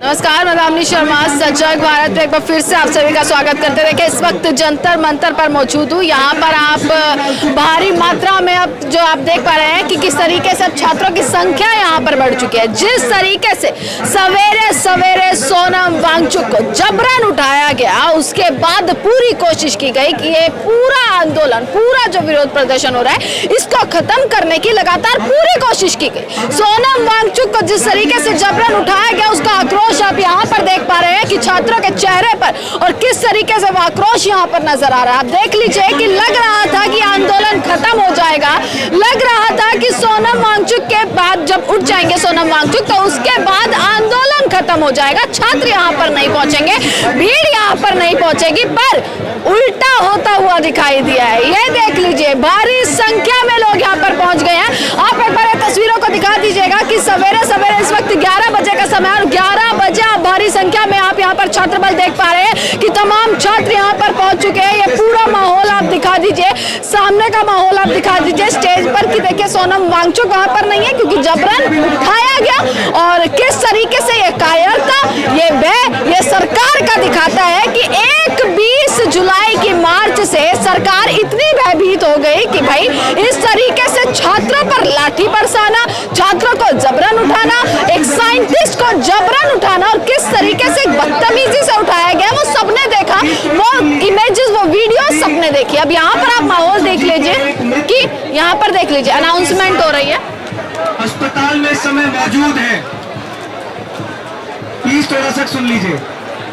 नमस्कार, मैं दामिनी शर्मा सजग भारत में एक बार फिर से आप सभी का स्वागत करते हैं। इस वक्त जंतर मंतर पर मौजूद हूँ। यहाँ पर आप भारी मात्रा में अब जो आप देख पा रहे हैं कि किस तरीके से छात्रों की संख्या यहाँ पर बढ़ चुकी है। जिस तरीके से सवेरे सवेरे सोनम वांगचुक को जबरन उठाया गया, उसके बाद पूरी कोशिश की गई कि ये पूरा आंदोलन, पूरा जो विरोध प्रदर्शन हो रहा है, इसको खत्म करने की लगातार पूरी कोशिश की गई। सोनम वांगचुक को जिस तरीके से जबरन उठाया गया, उसका आक्रोश आप यहाँ पर देख पा रहे हैं कि छात्रों के चेहरे पर और किस तरीके से वो आक्रोश यहाँ पर नजर आ रहा है। आप देख लीजिए कि लग रहा था कि आंदोलन खत्म हो जाएगा, लग रहा था कि सोनम वांगचुक के बाद जब उठ जाएंगे सोनम वांगचुक तो उसके बाद आंदोलन खत्म हो जाएगा, छात्र यहाँ पर नहीं पहुंचेंगे, भीड़ यहाँ पर नहीं पहुंचेगी, पर उल्टा होता हुआ दिखाई दिया है। ये देख लीजिए, भारी संख्या में लोग यहाँ पर पहुंच गए हैं। आप एक बार तस्वीरों को दिखा दीजिएगा कि सवेरे सवेरे इस वक्त 11 बजे का समय और 11 बजे आप भारी संख्या में आप यहाँ पर छात्र बल देख पा रहे हैं कि तमाम छात्र यहाँ पर पहुंच चुके हैं। ये पूरा माहौल आप दिखा दीजिए, सामने का माहौल आप दिखा दीजिए स्टेज पर कि देखिए सोनम वांगचुक वहां पर नहीं है क्योंकि जबरन उठाया गया। और किस तरीके से ये कायरता, ये सरकार का दिखाता है कि 20 जुलाई की मार्च से सरकार इतनी भयभीत हो गई कि भाई इस तरीके से छात्रों पर लाठी बरसाना, छात्रों को जबरन उठाना, एक साइंटिस्ट को जबरन उठाना और किस तरीके से बदतमीजी से उठाया गया, वो सबने देखा। वो इमेजेस, वो वीडियो सबने देखी। अब यहाँ पर आप माहौल देख लीजिए कि यहाँ पर देख लीजिए अनाउंसमेंट हो रही है। अस्पताल में समय मौजूद है, प्लीज थोड़ा सा सुन लीजिए।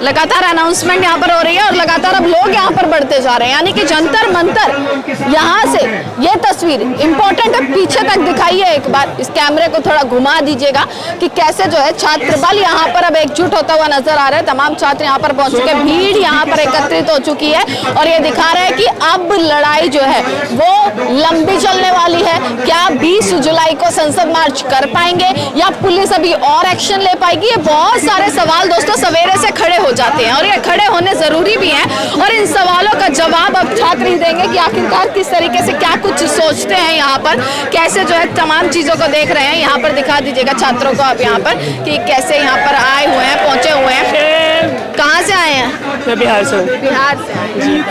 लगातार अनाउंसमेंट यहाँ पर हो रही है और लगातार अब लोग यहाँ पर बढ़ते जा रहे हैं, यानी कि जंतर मंतर यहाँ से ये तस्वीर इंपॉर्टेंट है। पीछे तक दिखाइए एक बार, इस कैमरे को थोड़ा घुमा दीजिएगा कि कैसे जो है छात्र बल यहाँ पर अब एकजुट होता हुआ नजर आ रहा है। तमाम छात्र यहाँ पर पहुंच चुके हैं, भीड़ यहाँ पर एकत्रित हो चुकी है और ये दिखा रहा है कि अब लड़ाई जो है वो लंबी चलने वाली है। क्या 20 जुलाई को संसद मार्च कर पाएंगे या पुलिस अभी और एक्शन ले पाएगी? ये बहुत सारे सवाल दोस्तों सवेरे से खड़े हो जाते हैं और ये खड़े होने जरूरी भी हैं और इन सवालों का जवाब अब छात्र ही देंगे कि आखिरकार किस तरीके से क्या कुछ सोचते हैं यहाँ पर, कैसे जो है तमाम चीजों को देख रहे हैं। यहाँ पर दिखा दीजिएगा छात्रों को आप यहाँ पर कि कैसे यहाँ पर आए हुए हैं, पहुंचे हुए हैं। कहाँ से आए हैं? मैं बिहार से हूँ। बिहार से।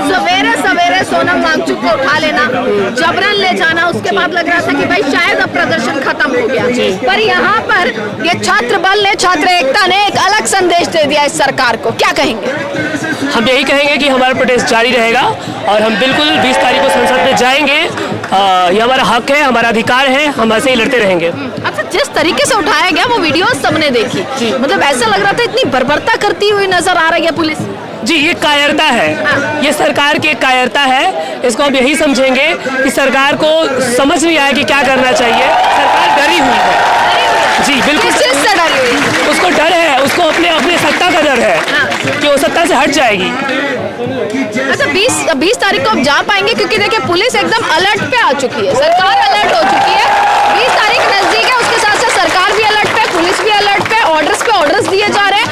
सवेरे सवेरे सोनम वांगचुक को उठा लेना, जबरन ले जाना, उसके बाद लग रहा था कि भाई शायद अब प्रदर्शन खत्म हो गया, पर यहाँ पर ये छात्र बल ने, छात्र एकता ने एक अलग संदेश दे दिया इस सरकार को। क्या कहेंगे? हम यही कहेंगे कि हमारा प्रोटेस्ट जारी रहेगा और हम बिल्कुल 20 तारीख को संसद में जाएंगे। ये हमारा हक है, हमारा अधिकार है, हम ऐसे ही लड़ते रहेंगे। अच्छा, जिस तरीके से उठाया गया वो वीडियो सबने देखी, मतलब ऐसा लग रहा था इतनी बर्बरता करती हुई नजर आ रही है पुलिस। जी, ये कायरता है, ये सरकार की कायरता है। इसको हम यही समझेंगे कि सरकार को समझ नहीं आया कि क्या करना चाहिए। सरकार डरी हुई है। जी बिल्कुल। किस चीज से डरी हुई? उसको डर है, उसको अपने सत्ता का डर है कि वो सत्ता से हट जाएगी। अच्छा, 20 तारीख को आप जा पाएंगे? क्योंकि देखिए पुलिस एकदम अलर्ट पे आ चुकी है, सरकार अलर्ट हो चुकी है। 20 तारीख नजदीक है, उसके साथ साथ सरकार भी अलर्ट पे, पुलिस भी अलर्ट पे ऑर्डर्स दिए जा रहे हैं।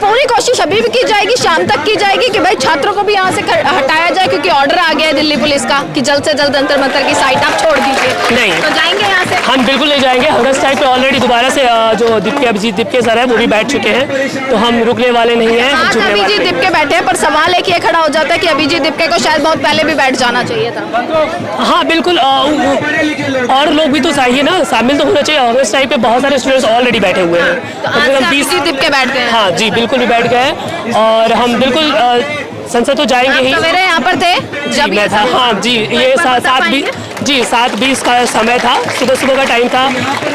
पूरी कोशिश अभी भी की जाएगी, शाम तक की जाएगी कि भाई छात्रों को भी यहाँ से हटाया जाए, क्योंकि ऑर्डर आ गया है दिल्ली पुलिस का कि जल्द से जल्द जंतर मंतर की साइट आप छोड़ दीजिए। नहीं तो जाएंगे यहाँ से? हम बिल्कुल नहीं जाएंगे। हगस टाइप पे ऑलरेडी दोबारा से जो अभिजीत दीपके सर है वो भी बैठ चुके हैं, तो हम रुकने वाले नहीं हैं। अभिजीत दीपके बैठे हैं, पर सवाल एक ये खड़ा हो जाता है कि अभिजीत दीपके को शायद बहुत पहले भी बैठ जाना चाहिए था। हाँ बिल्कुल, और लोग भी तो चाहिए ना, शामिल तो होना चाहिए। हगस टाइप पे बहुत सारे स्टूडेंट्स ऑलरेडी बैठे हुए हैं, तो अभिजीत दीपके बैठ गए। हाँ जी बिल्कुल भी बैठ गए और हम बिल्कुल संसद तो जाएंगे ही। सवेरे यहाँ पर थे जब मैं था। हाँ जी, ये 7:20 का समय था, सुबह का टाइम था।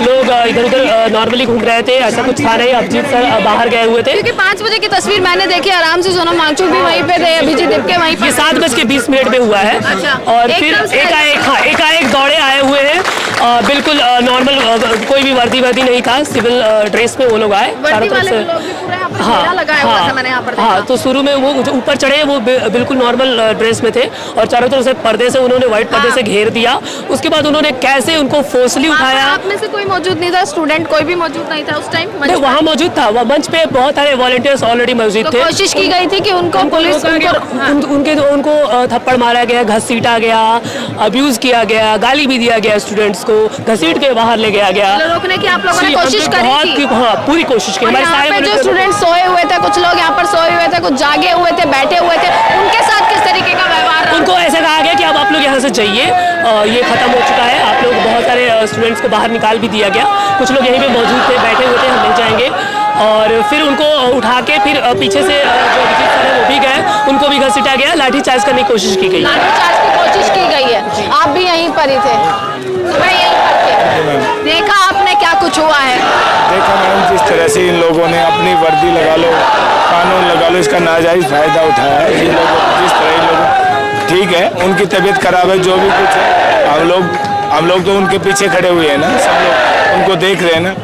लोग इधर उधर नॉर्मली घूम रहे थे, ऐसा कुछ था नहीं। अभिजीत सर बाहर गए हुए थे, क्योंकि 5 बजे की तस्वीर मैंने देखी, आराम से सोनम वांगचुक भी वहीं पे थे, अभिजीत दीपके वहीं पे। ये 7:20 पे हुआ है। अच्छा। और फिर एकाएक दौड़े आए हुए हैं, बिल्कुल नॉर्मल, कोई भी वर्दी नहीं था, सिविल ड्रेस में वो लोग आए चारों तरफ से। हाँ, तो शुरू में वो ऊपर चढ़े, वो बिल्कुल नॉर्मल ड्रेस में थे और चारों तरफ से पर्दे से उन्होंने व्हाइट पर्दे से घेर दिया। उसके बाद उन्होंने कैसे उनको फोर्सली उठाया। आप में से कोई मौजूद नहीं था? स्टूडेंट कोई भी मौजूद नहीं था उस टाइम? वहाँ मौजूद था, वह मंच पे बहुत सारे वॉलंटियर्स ऑलरेडी मौजूद थे। कोशिश की गई थी कि उनको पुलिस उनको थप्पड़ मारा गया, घसीटा गया, अब्यूज किया गया, गाली भी दिया गया, स्टूडेंट्स को घसीट के बाहर ले गया गया। रोकने की आप लोगों ने कोशिश करी थी? हाँ, पूरी कोशिश की। हमारे जो स्टूडेंट सोए पे कुछ जागे हुए थे, बैठे हुए थे, उनके साथ किस तरीके का व्यवहार रहा? उनको ऐसा कहा गया कि अब आप लोग यहाँ से जाइए, ये खत्म हो चुका है। आप लोग बहुत सारे स्टूडेंट्स को बाहर निकाल भी दिया गया, कुछ लोग यहीं पे मौजूद थे, बैठे हुए थे, हम ले जाएंगे। और फिर उनको उठा के फिर पीछे से जो अभिजीत सर है वो भी गए, उनको भी घसीटा गया, लाठीचार्ज करने की कोशिश की गई। लाठीचार्ज की कोशिश की गई है। आप भी यहीं पर ही थे, सुबह यहीं पर थे, देखा आपने क्या कुछ हुआ है? देखा मैडम, जिस तरह से इन लोगों ने अपनी वर्दी लगा लो, कानून लगा लो, इसका नाजायज फायदा उठाया है। इन लोगों जिस तरह इन लोग, ठीक है उनकी तबीयत खराब है, जो भी कुछ है, हम लोग तो उनके पीछे खड़े हुए हैं ना, सब लोग उनको देख रहे हैं ना।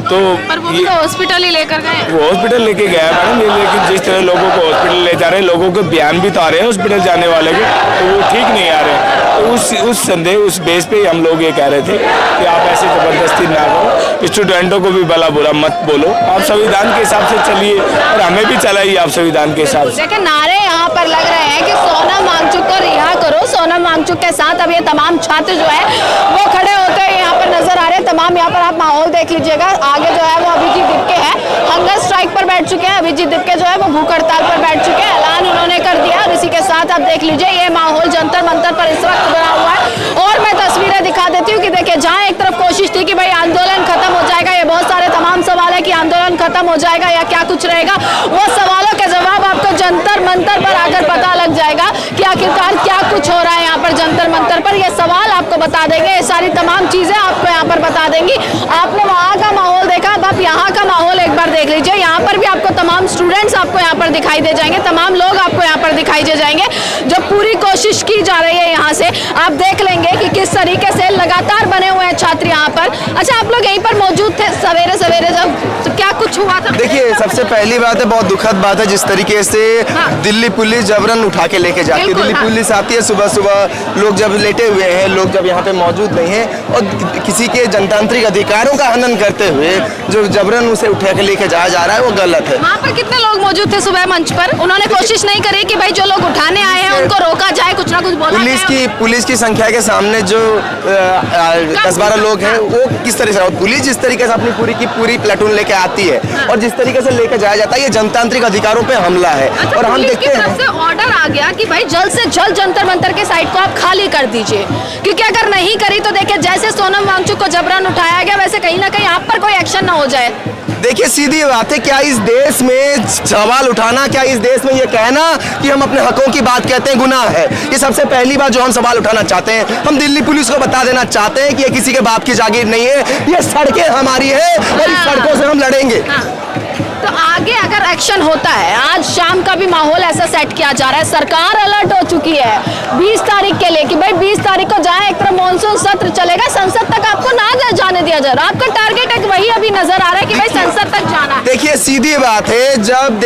तो पर वो तो हॉस्पिटल ही लेकर गए। वो हॉस्पिटल लेके गया मैडम, ये लेकिन जिस तरह लोगों को हॉस्पिटल ले जा रहे हैं, लोगों के बयान भी तो आ रहे हैं हॉस्पिटल जाने वाले के, तो वो ठीक नहीं आ रहे। तो उस संदेह, उस बेस पे हम लोग ये कह रहे थे कि आप ऐसे जबरदस्ती ना करो, स्टूडेंटों को भी भला बुरा मत बोलो, आप संविधान के हिसाब से चलिए और हमें भी चलाइए आप संविधान के हिसाब से। देखिए नारे यहाँ पर लग रहे हैं कि सोनम वांगचुक को रिहा करो। सोनम वांगचुक के साथ अब ये तमाम छात्र जो है वो खड़े होते हैं यहाँ पर नजर आ रहे हैं। तमाम यहाँ पर आप माहौल देख लीजिएगा। आगे जो है वो अभिजीत दिपके है, हंगर स्ट्राइक पर बैठ चुके हैं। अभिजीत दिपके जो है वो भूख हड़ताल पर बैठ चुके हैं, ऐलान उन्होंने कर दिया। और इसी के साथ आप देख लीजिए ये माहौल जंतर मंतर पर इस वक्त बना हुआ है। और मैं तस्वीरें दिखा देती हूँ कि देखिए जहाँ एक तरफ कोशिश थी कि भाई आंदोलन खत्म हो जाएगा, ये बहुत सारे तमाम सवाल है कि आंदोलन खत्म हो जाएगा या क्या कुछ रहेगा, वो सवालों के जवाब आपको जंतर मंतर पर आकर पता लग जाएगा कि आखिरकार क्या कुछ हो रहा है यहाँ पर जंतर मंतर पर। ये सवाल आपको बता देंगे, ये सारी तमाम चीजें आपको यहाँ पर बता देंगी। आपने वहाँ का माहौल देखा, अब आप यहाँ का माहौल एक बार देख लीजिए। यहाँ पर भी आपको तमाम स्टूडेंट्स आपको यहाँ पर दिखाई दे जाएंगे, तमाम लोग आपको यहाँ पर दिखाई दे जाएंगे। जो पूरी कोशिश की जा रही है यहाँ से, आप देख लेंगे कि किस तरीके से लगातार बने हुए हैं छात्र यहाँ पर। अच्छा, आप लोग यहीं पर मौजूद थे सवेरे सवेरे जब, तो क्या कुछ हुआ था? देखिए, सबसे पहली बात है, बहुत दुखद बात है जिस तरीके से दिल्ली पुलिस जबरन उठा के लेके जाती है। दिल्ली पुलिस आती है सुबह सुबह, लोग जब लेटे हुए हैं, लोग जब यहाँ पे मौजूद नहीं है, और किसी के जनतांत्रिक अधिकारों का हनन करते हुए जो जबरन उसे उठा के लेके जाया जा रहा है, वो गलत है। वहाँ पर कितने लोग मौजूद थे सुबह मंच पर? उन्होंने कोशिश नहीं करी कि भाई जो लोग उठाने आए हैं उनको रोका जाए, कुछ ना कुछ बोला जाए? पुलिस की संख्या के सामने जो 10-12 लोग हैं, वो किस तरह से, पुलिस जिस तरीके से अपनी पूरी की पूरी प्लेटून लेके आती है और जिस तरीके से लेके जाया जाता है, ये जनतांत्रिक अधिकारों पे हमला है। अच्छा, और हम देखते हैं से ऑर्डर आ गया कि भाई जल्द से जल्द जंतर मंतर के साइड को आप खाली कर दीजिए, क्योंकि अगर नहीं करी तो देखिए जैसे सोनम वांगचुक को जबरन उठाया गया, वैसे कहीं ना कहीं आप पर कोई एक्शन ना हो जाए। देखिए, सीधी बात है, क्या इस देश में सवाल उठाना, क्या इस देश में ये कहना कि हम अपने हकों की बात कहते हैं गुनाह है? ये सबसे पहली बात जो हम सवाल उठाना चाहते हैं। हम दिल्ली पुलिस को बता देना चाहते हैं कि ये किसी के बाप की जागीर नहीं है, ये सड़कें हमारी है और इस सड़कों से हम लड़ेंगे। तो आगे अगर एक्शन होता है, आज शाम का भी माहौल ऐसा सेट किया जा रहा है, सरकार अलर्ट हो चुकी है 20 तारीख के लिए कि भाई 20 तारीख को जहाँ एक तरफ मानसून सत्र चलेगा, संसद तक आपको ना जाने दिया जा रहा। आपका टारगेट एक वही अभी नजर आ रहा है कि भाई संसद तक जाना है। देखिए, सीधी बात है, जब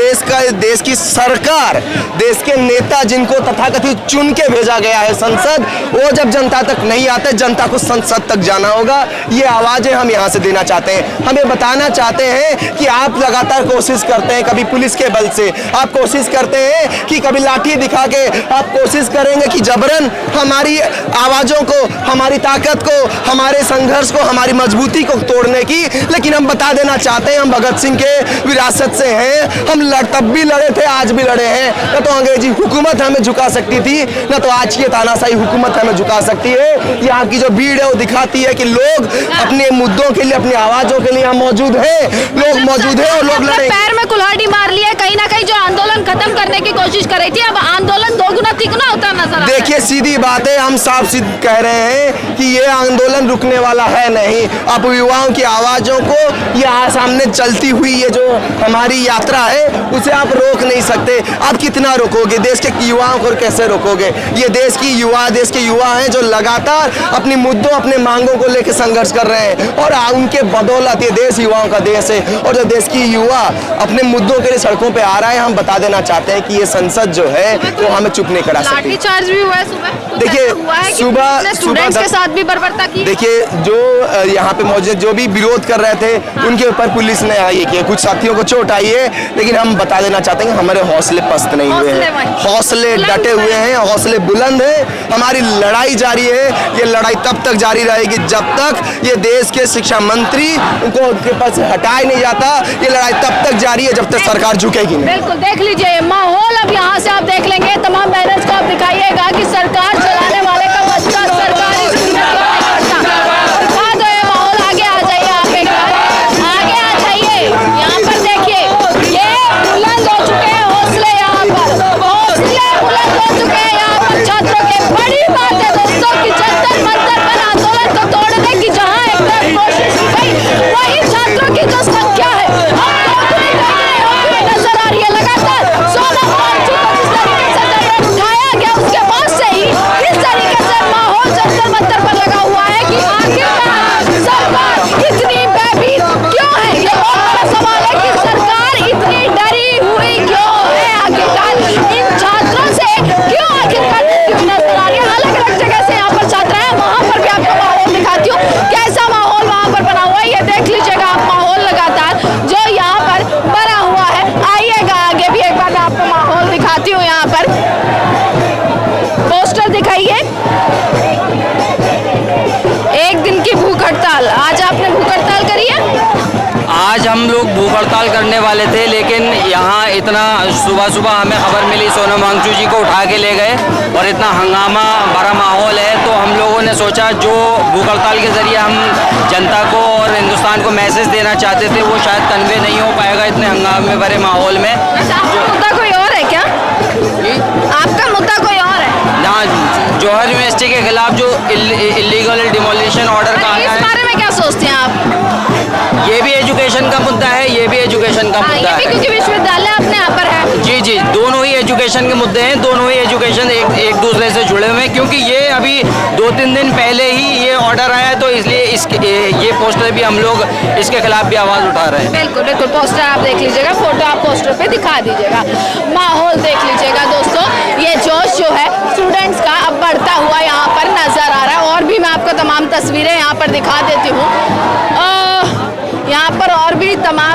देश की सरकार, देश के नेता जिनको तथाकथित चुन के भेजा गया है संसद, वो जब जनता तक नहीं आते, जनता को संसद तक जाना होगा। ये आवाजें हम यहाँ से देना चाहते हैं। हमें बताना चाहते हैं कि आप लगातार कोशिश करते हैं, कभी पुलिस के बल से आप कोशिश करते हैं कि कभी लाठी दिखा के आप कोशिश करेंगे कि जबरन हमारी आवाजों को, हमारी ताकत को, हमारे संघर्ष को, हमारी मजबूती को तोड़ने की। लेकिन हम बता देना चाहते हैं, हम भगत सिंह के विरासत से हैं। हम तब भी लड़े थे, आज भी लड़े हैं। न तो अंग्रेजी हुकूमत हमें झुका सकती थी, न तो आज की तानाशाही हुकूमत हमें झुका सकती है। यहाँ की जो भीड़ है वो दिखाती है कि लोग अपने मुद्दों के लिए, अपनी आवाजों के लिए यहाँ मौजूद हैं, लोग मौजूद हैं और लोग पैर में कुल्हाड़ी मार लिया। कहीं ना कहीं जो आंदोलन खत्म करने की कोशिश कर रही थी, अब आंदोलन दोगुना तिगुना होता नजर आ रहा है। देखिए, सीधी बात है, हम साफ सीध कह रहे हैं कि ये आंदोलन रुकने वाला है नहीं। आप युवाओं की आवाजों को, यहाँ सामने चलती हुई ये जो हमारी यात्रा है, उसे आप रोक नहीं सकते। आप कितना रोकोगे? देश के युवाओं को कैसे रोकोगे? ये देश के युवा हैं जो लगातार अपनी मुद्दों, अपने मांगों को लेकर संघर्ष कर रहे हैं और उनके बदौलत ये देश युवाओं का देश है। और जो देश की युवा अपने मुद्दों के लिए सड़कों पे आ रहा है, हम बता देना चाहते हैं कि ये संसद जो है वो हमें चुप नहीं करा सकती लाठी है। चार्ज भी हुआ है सुबह? कुछ देखिए, ऐसा हुआ है कि सुबह- पुलिस ने सुबह स्टूडेंट्स के तक- साथ भी बर्बरता की? देखिए, जो यहाँ पे मौजूद जो भी विरोध कर रहे थे उनके ऊपर पुलिस ने ये किया, कुछ साथियों को चोट आई है, लेकिन हम बता देना चाहते हैं कि हमारे हौसले पस्त नहीं हुए हौसले हैं, वही। हौसले बुलंद डटे हुए हैं, हौसले बुलंद है। हमारी लड़ाई जारी है, ये लड़ाई तब तक जारी रहेगी जब तक ये देश के शिक्षा मंत्री उनको उनके पास हटाया नहीं जाता। ये लड़ाई तब तक जारी है जब तक सरकार झुकेगी नहीं। बिल्कुल, देख लीजिए ये माहौल। अब यहाँ से आप देख लेंगे, तमाम बैनर्स को आप दिखाइएगा कि सरकार चलाने वाले का बच्चा सरकारी स्कूल में क्यों नहीं पढ़ता। दिखा दो ये माहौल। आगे आ जाइए, आप एक बार आगे आ जाइए। यहाँ पर देखिए, ये बुलंद हो चुके हैं हौसले, यहाँ पर हौसले बुलंद हो चुके हैं यहाँ पर छात्रों के। बड़ी बात है दोस्तों कि जंतर मंतर पर आंदोलन को तोड़ने की जहाँ एक तरफ कोशिश की गई, वही छात्रों की जो संख्या है नजर आ रही है। लगातार सोनम वांगचुक को जिस तरीके से जबरन उठाया गया, उसके बाद से ही इस तरीके से माहौल जंतर मंतर पर लगा हुआ है कि आखिरकार सरकार इतनी भयभीत क्यों है। ये बहुत बड़ा सवाल है कि सरकार इतनी डरी हुई क्यों है, आखिरकार इन छात्रों से क्यों आखिरकार नजर आ रही है। अलग अलग जगह से यहाँ पर छात्र हैं, वहाँ पर भी आपको माहौल दिखाती हूँ कैसा माहौल वहाँ पर बना हुआ है। ये देख लीजिएगा आप माहौल लगातार जो यहाँ पर बना हुआ है। आइएगा आगे भी एक बार मैं आपको माहौल दिखाती हूँ। यहाँ पर पोस्टर दिखाइए, एक दिन की भूख हड़ताल। आज आपने भूख हड़ताल करी है? आज हम लोग भूख हड़ताल करने वाले थे, लेकिन यहाँ इतना सुबह सुबह हमें खबर मिली सोनम वांगचुक जी को उठा के ले गए और इतना हंगामा भरा माहौल है, तो हम लोगों ने सोचा जो भूख हड़ताल के ज़रिए हम जनता को और हिंदुस्तान को मैसेज देना चाहते थे वो शायद कन्वे नहीं हो पाएगा इतने हंगामे भरे माहौल में। आपका मुद्दा कोई और है क्या? आपका मुद्दा कोई और है? जहाँ जौहर यूनिवर्सिटी के खिलाफ जो इलीगल डिमोलिशन ऑर्डर का आया इस है, बारे में क्या सोचते हैं आप? ये भी एजुकेशन का मुद्दा है, ये भी एजुकेशन का हाँ, मुद्दा ये भी है। क्योंकि विश्वविद्यालय अपने यहाँ पर है। जी जी, दोनों ही एजुकेशन के मुद्दे हैं, दोनों ही एजुकेशन एक दूसरे से जुड़े हुए हैं, क्योंकि ये अभी 2-3 दिन पहले ही ये ऑर्डर आया, तो इसलिए ये पोस्टर भी हम लोग इसके खिलाफ भी आवाज़ उठा रहे हैं। बिल्कुल बिल्कुल, पोस्टर आप देख लीजिएगा, फोटो आप पोस्टर पे दिखा दीजिएगा, माहौल देख लीजिएगा दोस्तों। ये जोश जो है स्टूडेंट्स का अब बढ़ता हुआ यहाँ पर नजर आ रहा है। और भी मैं आपको तमाम तस्वीरें यहाँ पर दिखा देती हूँ। यहाँ पर और भी तमाम